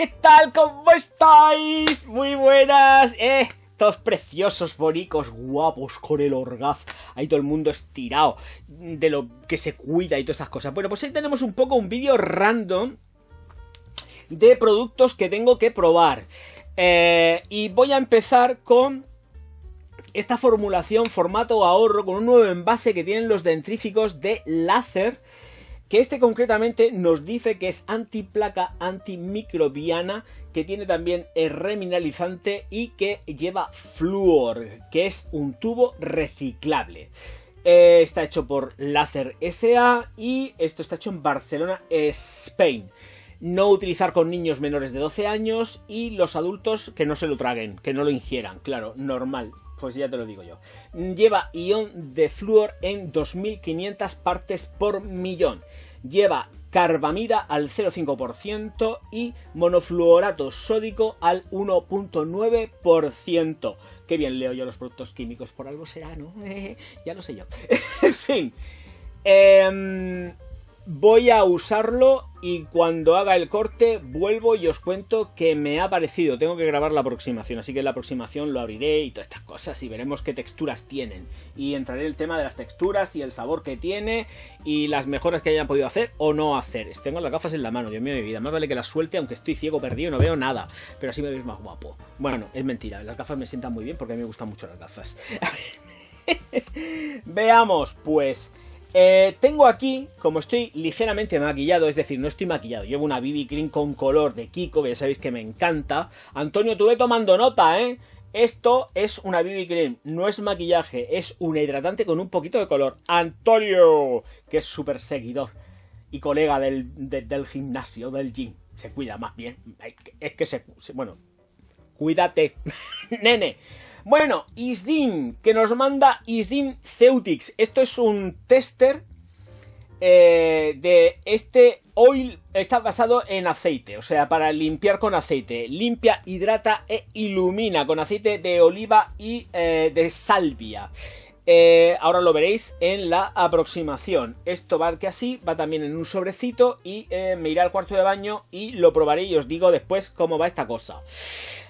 ¿Qué tal? ¿Cómo estáis? Muy buenas, todos preciosos, bonicos, guapos, con el orgaz. Ahí todo el mundo estirado, de lo que se cuida y todas estas cosas. Bueno, pues ahí tenemos un poco un vídeo random de productos que tengo que probar. Y voy a empezar con esta formulación formato ahorro con un nuevo envase que tienen los dentríficos de láser, que concretamente nos dice que es antiplaca, antimicrobiana, que tiene también remineralizante y que lleva flúor, que es un tubo reciclable. Está hecho por Láser SA y esto está hecho en Barcelona, Spain. No utilizar con niños menores de 12 años y los adultos que no se lo traguen, que no lo ingieran, claro, normal. Pues ya te lo digo yo. Lleva ion de flúor en 2500 partes por millón. Lleva carbamida al 0,5% y monofluorato sódico al 1,9%. Qué bien leo yo los productos químicos, por algo será, ¿no? Ya lo sé yo. En fin. Voy a usarlo y cuando haga el corte vuelvo y os cuento qué me ha parecido. Tengo que grabar la aproximación, así que en la aproximación lo abriré y todas estas cosas y veremos qué texturas tienen. Y entraré en el tema de las texturas y el sabor que tiene y las mejoras que hayan podido hacer o no hacer. Tengo las gafas en la mano, Dios mío de mi vida. Más vale que las suelte aunque estoy ciego, perdido y no veo nada. Pero así me veis más guapo. Bueno, es mentira, las gafas me sientan muy bien porque a mí me gustan mucho las gafas. Veamos, pues... tengo aquí, como estoy ligeramente maquillado, es decir, no estoy maquillado, llevo una BB Cream con color de Kiko, que ya sabéis que me encanta. Antonio, tú ve tomando nota, Esto es una BB Cream, no es maquillaje, es un hidratante con un poquito de color. Antonio, que es súper seguidor y colega del gimnasio, del gym, se cuida más bien, es que bueno, cuídate, nene. Bueno, Isdin, que nos manda Isdin Ceutics. Esto es un tester de este oil. Está basado en aceite, o sea, para limpiar con aceite. Limpia, hidrata e ilumina con aceite de oliva y de salvia. Ahora lo veréis en la aproximación. Esto va que así, va también en un sobrecito y me iré al cuarto de baño y lo probaré y os digo después cómo va esta cosa.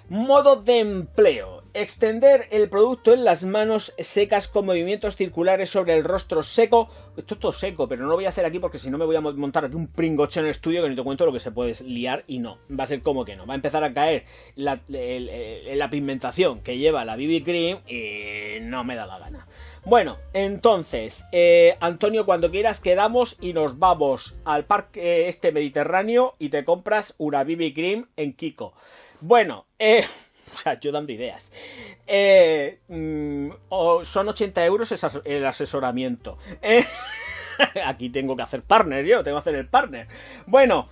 Modo de empleo. Extender el producto en las manos secas con movimientos circulares sobre el rostro seco. Esto es todo seco, pero no lo voy a hacer aquí porque si no me voy a montar aquí un pringoche en el estudio que ni te cuento lo que se puede liar y no. Va a ser como que no. Va a empezar a caer la pigmentación que lleva la BB Cream y no me da la gana. Bueno, entonces, Antonio, cuando quieras quedamos y nos vamos al parque mediterráneo y te compras una BB Cream en Kiko. Bueno, o sea, yo dando ideas. Son 80 euros el asesoramiento. Aquí tengo que hacer partner, yo tengo que hacer el partner. Bueno,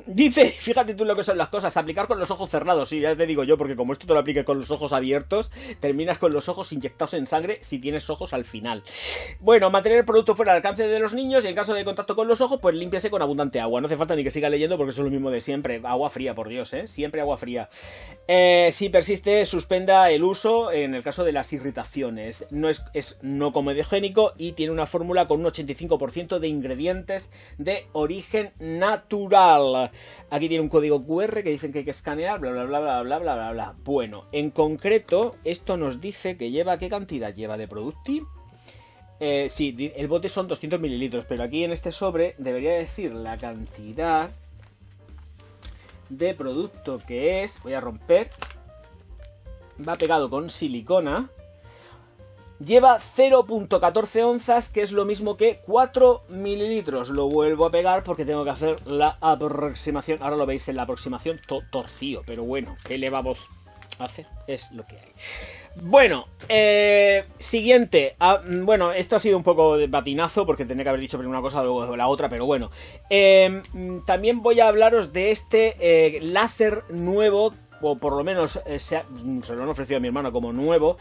dice, fíjate tú lo que son las cosas, aplicar con los ojos cerrados, sí, ya te digo yo, porque como esto te lo apliques con los ojos abiertos, terminas con los ojos inyectados en sangre si tienes ojos al final. Bueno, mantener el producto fuera del alcance de los niños y en caso de contacto con los ojos, pues límpiase con abundante agua. No hace falta ni que siga leyendo porque eso es lo mismo de siempre. Agua fría, por Dios, siempre agua fría. Si persiste, suspenda el uso en el caso de las irritaciones. Es no comedogénico y tiene una fórmula con un 85% de ingredientes de origen natural. Aquí tiene un código QR que dicen que hay que escanear, bla bla bla bla bla bla bla bla. Bueno, en concreto, esto nos dice que lleva, ¿qué cantidad lleva de producto? Sí, el bote son 200 mililitros, pero aquí en este sobre debería decir la cantidad de producto que es. Voy a romper. Va pegado con silicona. Lleva 0,14 onzas, que es lo mismo que 4 mililitros. Lo vuelvo a pegar porque tengo que hacer la aproximación. Ahora lo veis en la aproximación torcido, pero bueno, ¿qué le vamos a hacer? Es lo que hay. Bueno, siguiente. Bueno, esto ha sido un poco de patinazo porque tenía que haber dicho primero una cosa, luego la otra, pero bueno. También voy a hablaros de este láser nuevo, o por lo menos se lo han ofrecido a mi hermano como nuevo.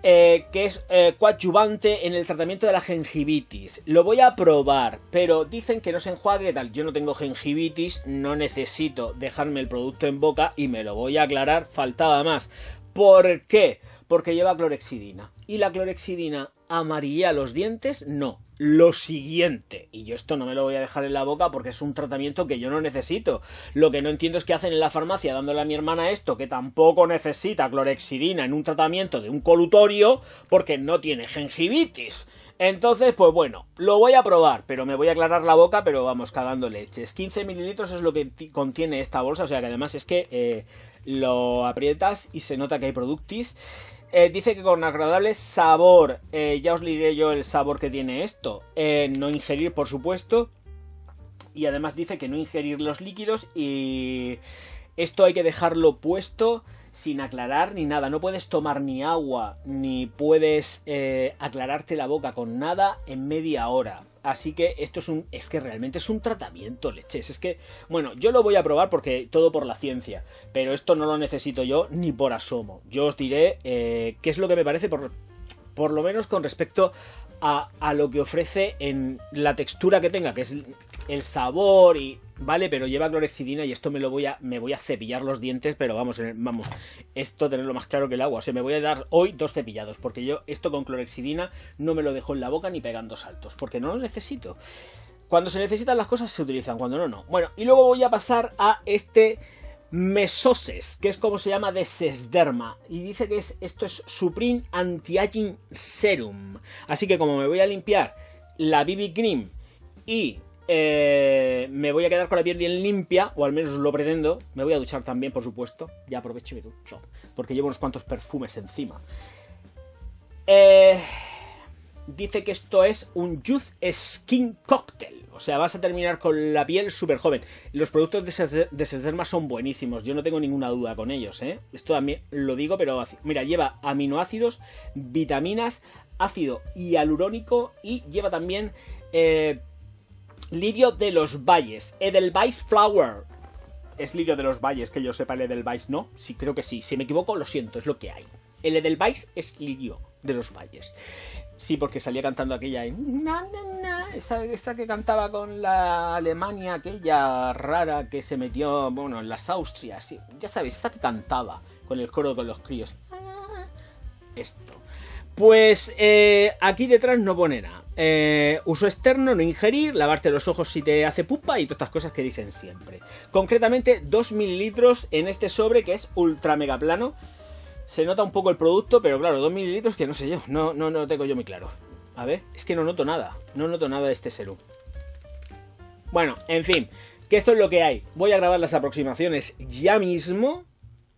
Que es coadyuvante en el tratamiento de la gingivitis. Lo voy a probar, pero dicen que no se enjuague tal. Yo no tengo gingivitis, no necesito dejarme el producto en boca y me lo voy a aclarar, faltaba más. ¿Por qué? Porque lleva clorexidina. ¿Y la clorexidina amarilla los dientes? No. lo siguiente, y yo esto no me lo voy a dejar en la boca porque es un tratamiento que yo no necesito. Lo que no entiendo es qué hacen en la farmacia dándole a mi hermana esto, que tampoco necesita clorexidina en un tratamiento de un colutorio porque no tiene gingivitis. Entonces, pues bueno, lo voy a probar, pero me voy a aclarar la boca, pero vamos, cagando leches. 15 mililitros es lo que contiene esta bolsa, o sea que además es que lo aprietas y se nota que hay productis. Dice que con agradable sabor, ya os diré yo el sabor que tiene esto. No ingerir, por supuesto. Y además dice que no ingerir los líquidos y esto hay que dejarlo puesto sin aclarar ni nada. No puedes tomar ni agua, ni puedes aclararte la boca con nada en media hora. Así que esto es que realmente es un tratamiento, leches. Es que, bueno, yo lo voy a probar porque todo por la ciencia, pero esto no lo necesito yo ni por asomo. Yo os diré qué es lo que me parece, por lo menos con respecto a lo que ofrece en la textura que tenga, que es el sabor y... Vale, pero lleva clorexidina y esto me voy a cepillar los dientes, pero vamos, esto tenerlo más claro que el agua. O sea, me voy a dar hoy 2 cepillados, porque yo esto con clorexidina no me lo dejo en la boca ni pegando saltos, porque no lo necesito. Cuando se necesitan las cosas se utilizan, cuando no, no. Bueno, y luego voy a pasar a este Mesoses, que es como se llama, de Sesderma, y dice que esto es Supreme Anti-Aging Serum. Así que como me voy a limpiar la BB Cream y... me voy a quedar con la piel bien limpia, o al menos lo pretendo. Me voy a duchar también, por supuesto. Ya aprovecho y me ducho, porque llevo unos cuantos perfumes encima. Dice que esto es un Youth Skin Cocktail. O sea, vas a terminar con la piel súper joven. Los productos de Sesderma son buenísimos. Yo no tengo ninguna duda con ellos, ¿eh? Esto también lo digo, pero... Mira, lleva aminoácidos, vitaminas, ácido hialurónico y lleva también... lirio de los valles, Edelweiss Flower. Es lirio de los valles, que yo sepa. El Edelweiss, ¿no? Sí, creo que sí. Si me equivoco, lo siento, es lo que hay. El Edelweiss es lirio de los valles. Sí, porque salía cantando aquella... Esta que cantaba con la Alemania, aquella rara que se metió, bueno, en las Austrias. Sí, ya sabéis, esta que cantaba con el coro con los críos. Esto. Pues aquí detrás no pone nada. Uso externo, no ingerir, lavarte los ojos si te hace pupa y todas estas cosas que dicen siempre. Concretamente 2 mililitros en este sobre que es ultra mega plano. Se nota un poco el producto, pero claro, 2 mililitros que no sé yo, no tengo yo muy claro. A ver, es que no noto nada de este serum. Bueno, en fin, que esto es lo que hay. Voy a grabar las aproximaciones ya mismo.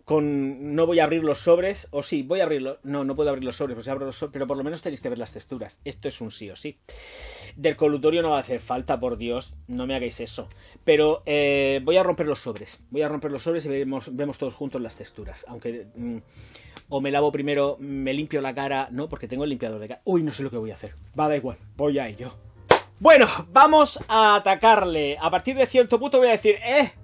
No voy a abrir los sobres, o sí, voy a abrirlo. No puedo abrir los sobres, pues abro los sobres, pero por lo menos tenéis que ver las texturas. Esto es un sí o sí. Del colutorio no va a hacer falta, por Dios, no me hagáis eso. Pero voy a romper los sobres. Voy a romper los sobres y vemos todos juntos las texturas. Aunque o me lavo primero, me limpio la cara, no, porque tengo el limpiador de cara. Uy, no sé lo que voy a hacer. Va, da igual, voy a ello. Bueno, vamos a atacarle. A partir de cierto punto voy a decir,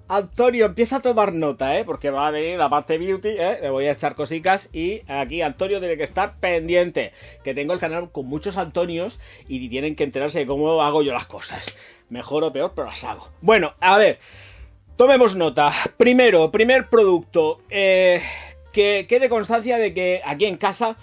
Antonio, empieza a tomar nota, porque va a venir la parte beauty, le voy a echar cositas y aquí Antonio tiene que estar pendiente, que tengo el canal con muchos Antonios y tienen que enterarse de cómo hago yo las cosas. Mejor o peor, pero las hago. Bueno, a ver, tomemos nota. Primer producto, que quede constancia de que aquí en casa...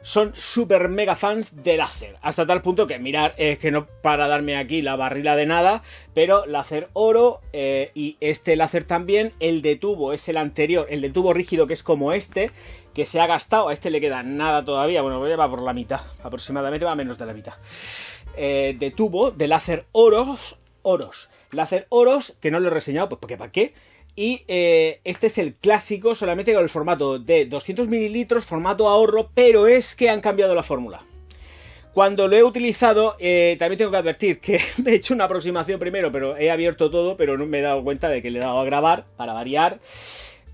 son super mega fans de láser, hasta tal punto que mirar, que no para darme aquí la barrila de nada, pero láser oro y este láser también. El de tubo es el anterior, el de tubo rígido, que es como este, que se ha gastado. A este le queda nada todavía, bueno, va por la mitad, aproximadamente va menos de la mitad. De tubo, de láser oros, láser oros, que no lo he reseñado, pues porque ¿para qué? Y este es el clásico, solamente con el formato de 200 mililitros, formato ahorro, pero es que han cambiado la fórmula. Cuando lo he utilizado, también tengo que advertir que me he hecho una aproximación primero, pero he abierto todo, pero no me he dado cuenta de que le he dado a grabar, para variar.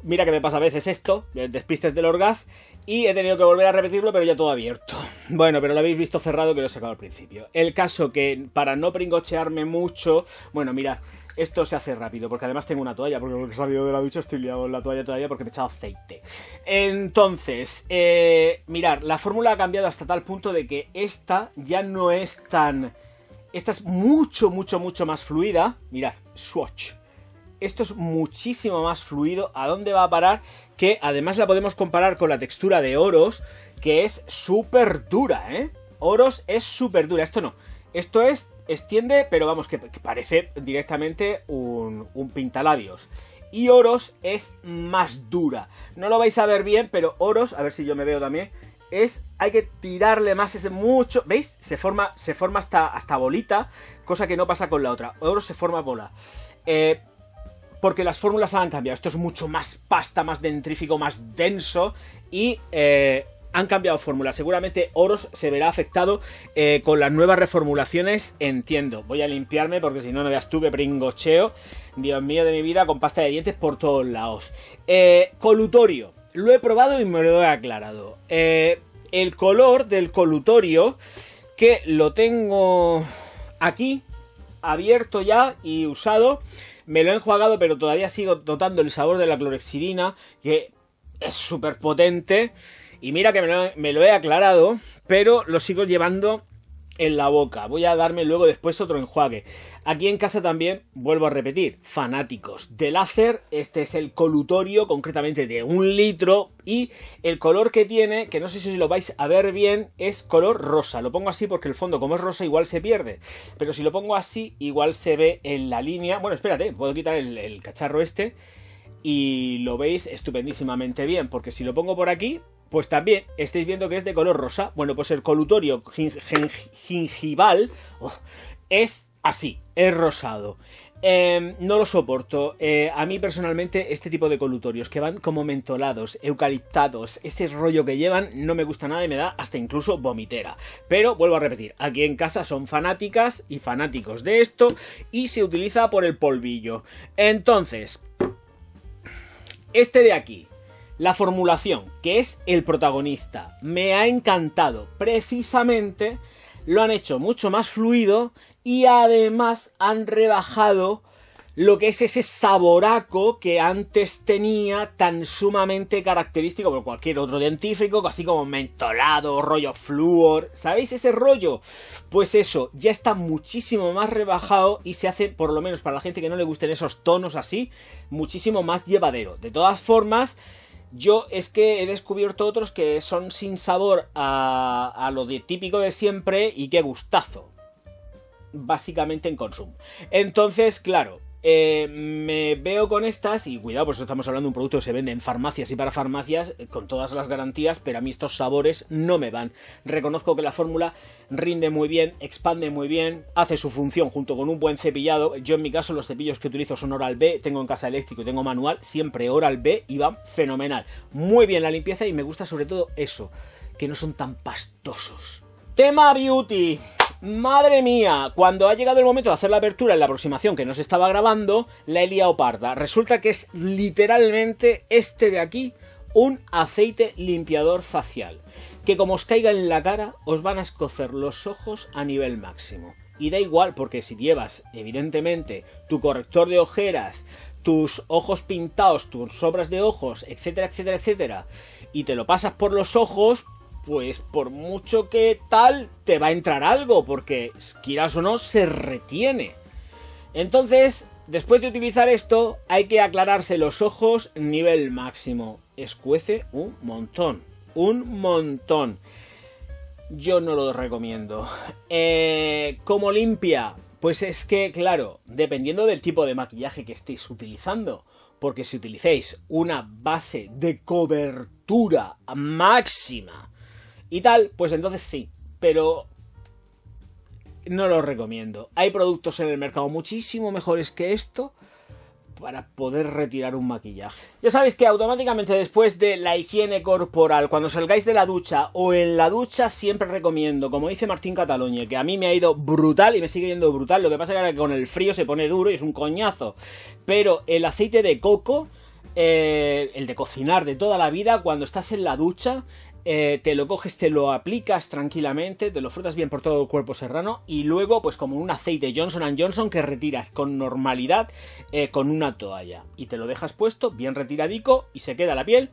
Mira que me pasa a veces esto, despistes del Orgaz, y he tenido que volver a repetirlo, pero ya todo abierto. Bueno, pero lo habéis visto cerrado, que lo he sacado al principio. El caso que, para no pringochearme mucho, bueno, mirad. Esto se hace rápido, porque además tengo una toalla, porque he salido de la ducha estoy liado en la toalla todavía porque me he echado aceite. Entonces, mirad, la fórmula ha cambiado hasta tal punto de que esta ya no es tan... Esta es mucho más fluida. Mirad, swatch. Esto es muchísimo más fluido. ¿A dónde va a parar? Que además la podemos comparar con la textura de Oros, que es súper dura, Oros es súper dura. Esto no. Esto es, extiende, pero vamos, que parece directamente un pintalabios. Y Oros es más dura. No lo vais a ver bien, pero Oros, a ver si yo me veo también, hay que tirarle más ese mucho. ¿Veis? Se forma hasta bolita, cosa que no pasa con la otra. Oros se forma bola. Porque las fórmulas han cambiado. Esto es mucho más pasta, más dentrífico, más denso. Y han cambiado fórmulas. Seguramente Oros se verá afectado con las nuevas reformulaciones. Entiendo. Voy a limpiarme porque si no, no veas tú que pringocheo. Dios mío de mi vida, con pasta de dientes por todos lados. Colutorio. Lo he probado y me lo he aclarado. El color del colutorio, que lo tengo aquí, abierto ya y usado. Me lo he enjuagado, pero todavía sigo notando el sabor de la clorexidina, que es súper potente. Y mira que me lo he aclarado, pero lo sigo llevando en la boca. Voy a darme luego después otro enjuague. Aquí en casa también, vuelvo a repetir, fanáticos de láser. Este es el colutorio, concretamente de 1 litro. Y el color que tiene, que no sé si lo vais a ver bien, es color rosa. Lo pongo así porque el fondo, como es rosa, igual se pierde. Pero si lo pongo así, igual se ve en la línea. Bueno, espérate, puedo quitar el cacharro este. Y lo veis estupendísimamente bien, porque si lo pongo por aquí, pues también estáis viendo que es de color rosa. Bueno, pues el colutorio gingival es así, es rosado. No lo soporto. A mí personalmente este tipo de colutorios que van como mentolados, eucaliptados, ese rollo que llevan no me gusta nada y me da hasta incluso vomitera. Pero vuelvo a repetir, aquí en casa son fanáticas y fanáticos de esto y se utiliza por el polvillo. Entonces, este de aquí, la formulación, que es el protagonista, me ha encantado. Precisamente lo han hecho mucho más fluido y además han rebajado lo que es ese saboraco que antes tenía tan sumamente característico por cualquier otro dentífrico, así como mentolado, rollo flúor. ¿Sabéis ese rollo? Pues eso, ya está muchísimo más rebajado y se hace, por lo menos para la gente que no le gusten esos tonos así, muchísimo más llevadero. De todas formas, yo es que he descubierto otros que son sin sabor a lo típico de siempre y qué gustazo. Básicamente en consumo. Entonces, claro, me veo con estas y cuidado, pues estamos hablando de un producto que se vende en farmacias y para farmacias con todas las garantías, pero a mí estos sabores no me van. Reconozco que la fórmula rinde muy bien, expande muy bien, hace su función junto con un buen cepillado. Yo en mi caso los cepillos que utilizo son Oral-B, tengo en casa eléctrico y tengo manual, siempre Oral-B y van fenomenal. Muy bien la limpieza y me gusta sobre todo eso, que no son tan pastosos. Tema beauty. Madre mía, cuando ha llegado el momento de hacer la apertura en la aproximación que no se estaba grabando, la he liado parda. Resulta que es literalmente este de aquí, un aceite limpiador facial, que como os caiga en la cara, os van a escocer los ojos a nivel máximo. Y da igual, porque si llevas, evidentemente, tu corrector de ojeras, tus ojos pintados, tus sombras de ojos, etcétera, etcétera, etcétera, y te lo pasas por los ojos, pues por mucho que tal, te va a entrar algo, porque quieras o no, se retiene. Entonces, después de utilizar esto, hay que aclararse los ojos nivel máximo. Escuece un montón, un montón. Yo no lo recomiendo. ¿Cómo limpia? Pues es que, claro, dependiendo del tipo de maquillaje que estéis utilizando, porque si utilizáis una base de cobertura máxima y tal, pues entonces sí, pero no lo recomiendo. Hay productos en el mercado muchísimo mejores que esto para poder retirar un maquillaje. Ya sabéis que automáticamente después de la higiene corporal, cuando salgáis de la ducha o en la ducha, siempre recomiendo, como dice Martín Cataloñe, que a mí me ha ido brutal y me sigue yendo brutal, lo que pasa es que con el frío se pone duro y es un coñazo, pero el aceite de coco, el de cocinar de toda la vida, cuando estás en la ducha, te lo coges, te lo aplicas tranquilamente, te lo frotas bien por todo el cuerpo serrano y luego pues como un aceite Johnson & Johnson que retiras con normalidad con una toalla y te lo dejas puesto bien retiradico y se queda la piel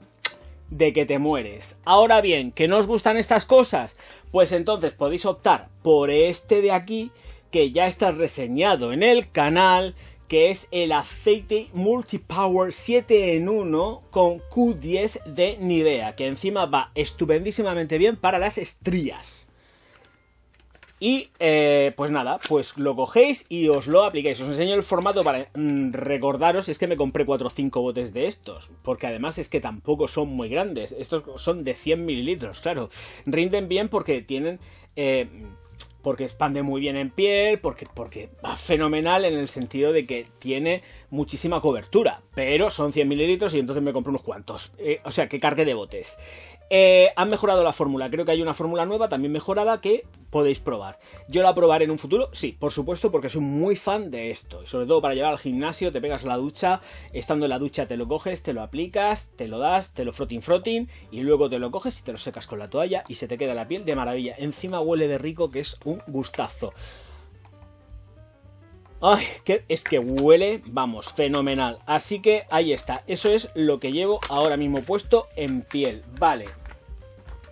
de que te mueres. Ahora bien, ¿que no os gustan estas cosas? Pues entonces podéis optar por este de aquí que ya está reseñado en el canal, que es el aceite Multipower 7 en 1 con Q10 de Nivea, que encima va estupendísimamente bien para las estrías. Y pues nada, pues lo cogéis y os lo aplicáis. Os enseño el formato para recordaros, es que me compré 4 o 5 botes de estos, porque además es que tampoco son muy grandes. Estos son de 100 mililitros, claro. Rinden bien porque tienen... porque expande muy bien en piel, porque va fenomenal en el sentido de que tiene muchísima cobertura, pero son 100 mililitros y entonces me compré unos cuantos, o sea que cargué de botes. Han mejorado la fórmula, creo que hay una fórmula nueva también mejorada que podéis probar. Yo la probaré en un futuro, sí, por supuesto, porque soy muy fan de esto, y sobre todo para llevar al gimnasio, te pegas la ducha, estando en la ducha te lo coges, te lo aplicas, te lo das, te lo frotting, y luego te lo coges y te lo secas con la toalla y se te queda la piel de maravilla. Encima huele de rico, que es un gustazo. Ay, es que huele, vamos, fenomenal. Así que ahí está, eso es lo que llevo ahora mismo puesto en piel. Vale,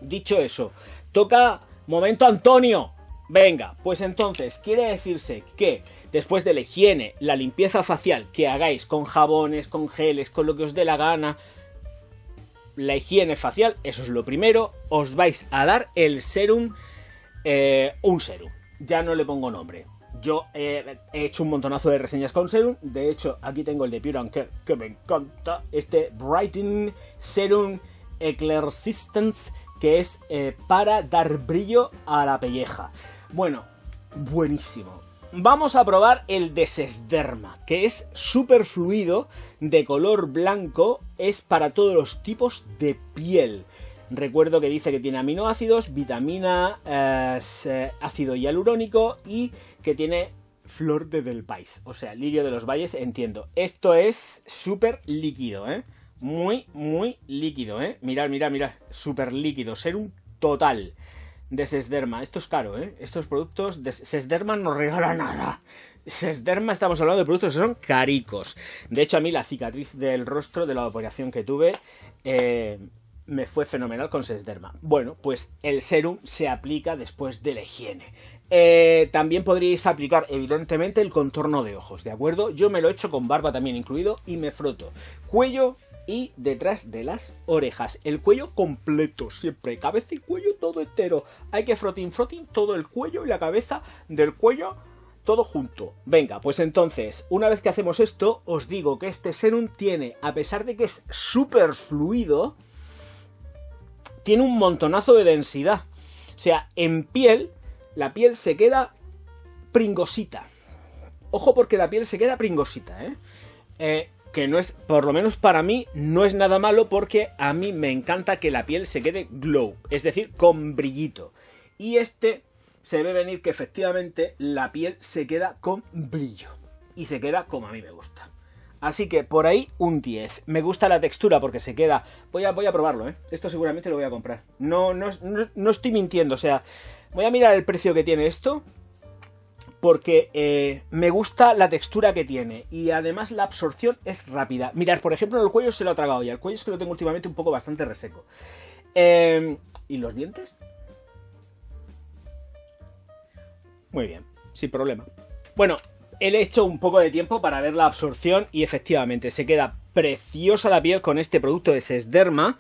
dicho eso, toca momento Antonio. Venga, pues entonces quiere decirse que después de la higiene, la limpieza facial que hagáis con jabones, con geles, con lo que os dé la gana, la higiene facial, eso es lo primero, os vais a dar el serum, un serum, ya no le pongo nombre. Yo he hecho un montonazo de reseñas con serum. De hecho, aquí tengo el de Pure and Care, que me encanta. Este Brightening Serum Eclaircissance, que es para dar brillo a la pelleja. Bueno, buenísimo. Vamos a probar el de Sesderma, que es súper fluido, de color blanco. Es para todos los tipos de piel. Recuerdo que dice que tiene aminoácidos, vitamina, ácido hialurónico y que tiene flor de Delpais, o sea, lirio de los valles, entiendo. Esto es súper líquido, ¿eh? Muy, muy líquido, ¿eh? Mirad, súper líquido, serum total de Sesderma. Esto es caro, ¿eh? Estos productos de Sesderma no regala nada. Sesderma, estamos hablando de productos que son caricos. De hecho, a mí la cicatriz del rostro de la operación que tuve... me fue fenomenal con Sesderma. Bueno, pues el serum se aplica después de la higiene. También podríais aplicar, evidentemente, el contorno de ojos, ¿de acuerdo? Yo me lo he hecho con barba también incluido y me froto cuello y detrás de las orejas. El cuello completo, siempre. Cabeza y cuello todo entero. Hay que frotting todo el cuello y la cabeza del cuello... todo junto. Venga, pues entonces, una vez que hacemos esto, os digo que este serum tiene, a pesar de que es súper fluido... tiene un montonazo de densidad. O sea, en piel, la piel se queda pringosita. Ojo porque la piel se queda pringosita, que no es, por lo menos para mí, no es nada malo porque a mí me encanta que la piel se quede glow, es decir, con brillito. Y se ve venir que efectivamente la piel se queda con brillo. Y se queda como a mí me gusta. Así que por ahí un 10. Me gusta la textura porque se queda... Voy a probarlo, ¿eh? Esto seguramente lo voy a comprar. No estoy mintiendo, o sea... Voy a mirar el precio que tiene esto. Porque me gusta la textura que tiene. Y además la absorción es rápida. Mirad, por ejemplo, el cuello se lo ha tragado ya. El cuello es que lo tengo últimamente un poco bastante reseco. ¿Y los dientes? Muy bien, sin problema. Bueno... he hecho un poco de tiempo para ver la absorción y efectivamente se queda preciosa la piel con este producto de Sesderma.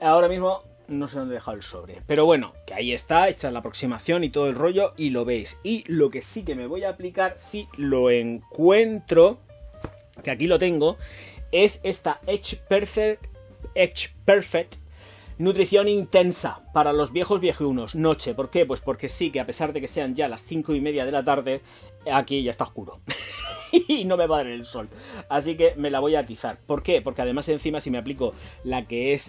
Ahora mismo no sé dónde he dejado el sobre, pero bueno, que ahí está, hecha la aproximación y todo el rollo y lo veis. Y lo que sí que me voy a aplicar, si lo encuentro, que aquí lo tengo, es esta Age Perfect Nutrición Intensa para los viejos viejunos, noche. ¿Por qué? Pues porque sí, que a pesar de que sean ya las 5:30 de la tarde, aquí ya está oscuro y no me va a dar el sol, así que me la voy a atizar. ¿Por qué? Porque además encima si me aplico la que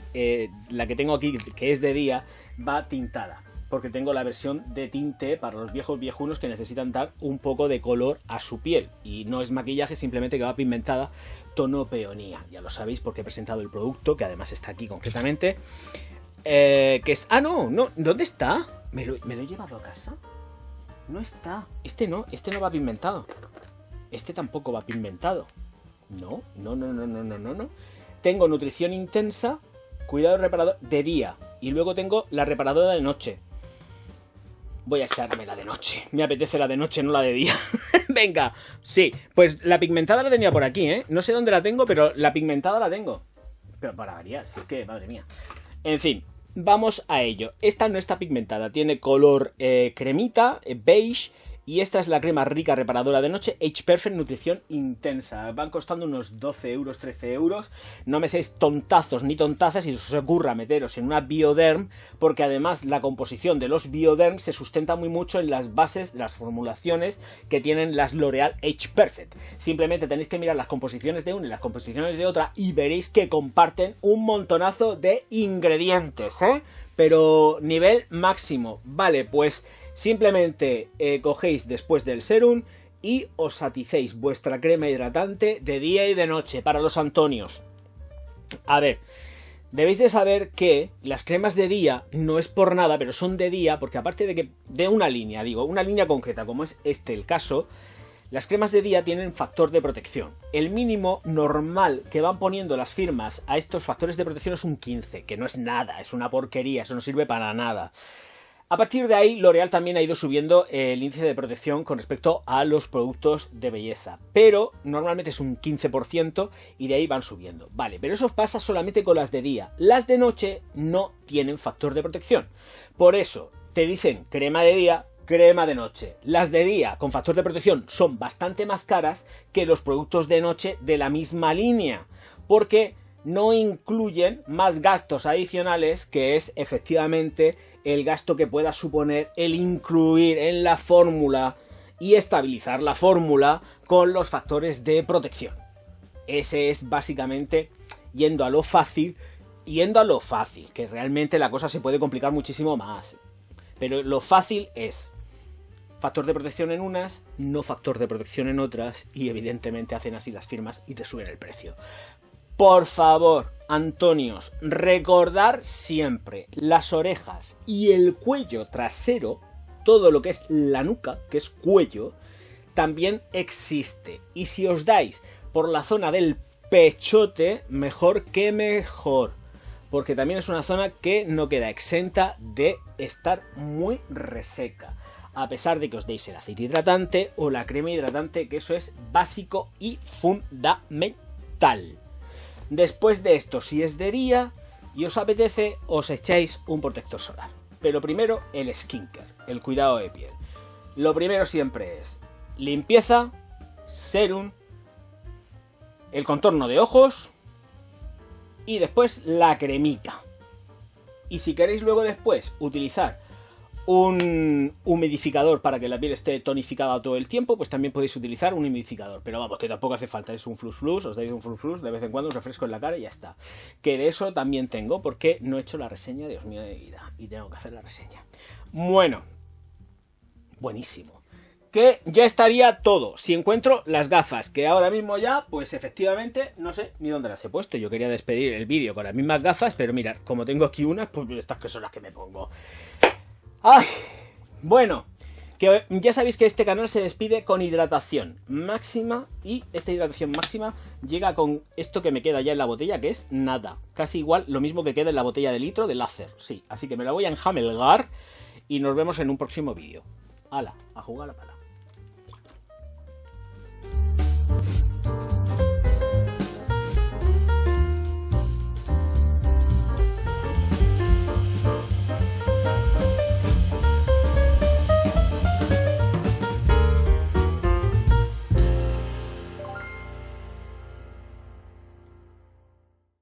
tengo aquí, que es de día, va tintada, porque tengo la versión de tinte para los viejos viejunos que necesitan dar un poco de color a su piel, y no es maquillaje, simplemente que va pigmentada, tono peonía. Ya lo sabéis porque he presentado el producto, que además está aquí concretamente, que es... no, ¿dónde está? ¿Me lo he llevado a casa? No está, este no va pigmentado. Este tampoco va pigmentado. No. Tengo nutrición intensa, cuidado reparador de día, y luego tengo la reparadora de noche. Voy a echarme la de noche. Me apetece la de noche, no la de día. Venga, sí, pues la pigmentada la tenía por aquí, ¿eh? No sé dónde la tengo, pero la pigmentada la tengo. Pero para variar, si es que, madre mía. En fin, vamos a ello. Esta no está pigmentada, tiene color cremita, beige. Y esta es la crema rica reparadora de noche Age Perfect Nutrición Intensa. Van costando unos 12 euros, 13 euros. No me seáis tontazos ni tontazas y os ocurra meteros en una Bioderm, porque además la composición de los Bioderm se sustenta muy mucho en las bases de las formulaciones que tienen las L'Oréal Age Perfect. Simplemente tenéis que mirar las composiciones de una y las composiciones de otra y veréis que comparten un montonazo de ingredientes, pero nivel máximo. Vale, pues simplemente cogéis después del serum y os aticéis vuestra crema hidratante de día y de noche para los Antonios. A ver, debéis de saber que las cremas de día no es por nada, pero son de día porque aparte de que de una línea, digo, una línea concreta como es el caso, las cremas de día tienen factor de protección. El mínimo normal que van poniendo las firmas a estos factores de protección es un 15, que no es nada, es una porquería, eso no sirve para nada. A partir de ahí, L'Oréal también ha ido subiendo el índice de protección con respecto a los productos de belleza, pero normalmente es un 15% y de ahí van subiendo. Vale, pero eso pasa solamente con las de día. Las de noche no tienen factor de protección. Por eso te dicen crema de día, crema de noche. Las de día con factor de protección son bastante más caras que los productos de noche de la misma línea, porque no incluyen más gastos adicionales, que es efectivamente el gasto que pueda suponer el incluir en la fórmula y estabilizar la fórmula con los factores de protección. Ese es básicamente yendo a lo fácil, que realmente la cosa se puede complicar muchísimo más. Pero lo fácil es factor de protección en unas, no factor de protección en otras, y evidentemente hacen así las firmas y te suben el precio. Por favor, Antonios, recordar siempre las orejas y el cuello trasero, todo lo que es la nuca, que es cuello, también existe. Y si os dais por la zona del pechote, mejor que mejor, porque también es una zona que no queda exenta de estar muy reseca, a pesar de que os deis el aceite hidratante o la crema hidratante, que eso es básico y fundamental. Después de esto, si es de día y os apetece, os echáis un protector solar. Pero primero el skincare, el cuidado de piel. Lo primero siempre es limpieza, serum, el contorno de ojos y después la cremita. Y si queréis luego después utilizar un humidificador para que la piel esté tonificada todo el tiempo, pues también podéis utilizar un humidificador, pero vamos, que tampoco hace falta, es un flus, os dais un flus, de vez en cuando un refresco en la cara y ya está. Que de eso también tengo, porque no he hecho la reseña, Dios mío de vida, y tengo que hacer la reseña. Bueno, buenísimo. Que ya estaría todo, si encuentro las gafas, que ahora mismo ya, pues efectivamente, no sé ni dónde las he puesto. Yo quería despedir el vídeo con las mismas gafas, pero mirad, como tengo aquí unas, pues estas que son las que me pongo. ¡Ay! Bueno, que ya sabéis que este canal se despide con hidratación máxima, y esta hidratación máxima llega con esto que me queda ya en la botella, que es nada, casi igual lo mismo que queda en la botella de litro de láser, sí, así que me la voy a enjamelgar y nos vemos en un próximo vídeo. ¡Hala! A jugar la pala.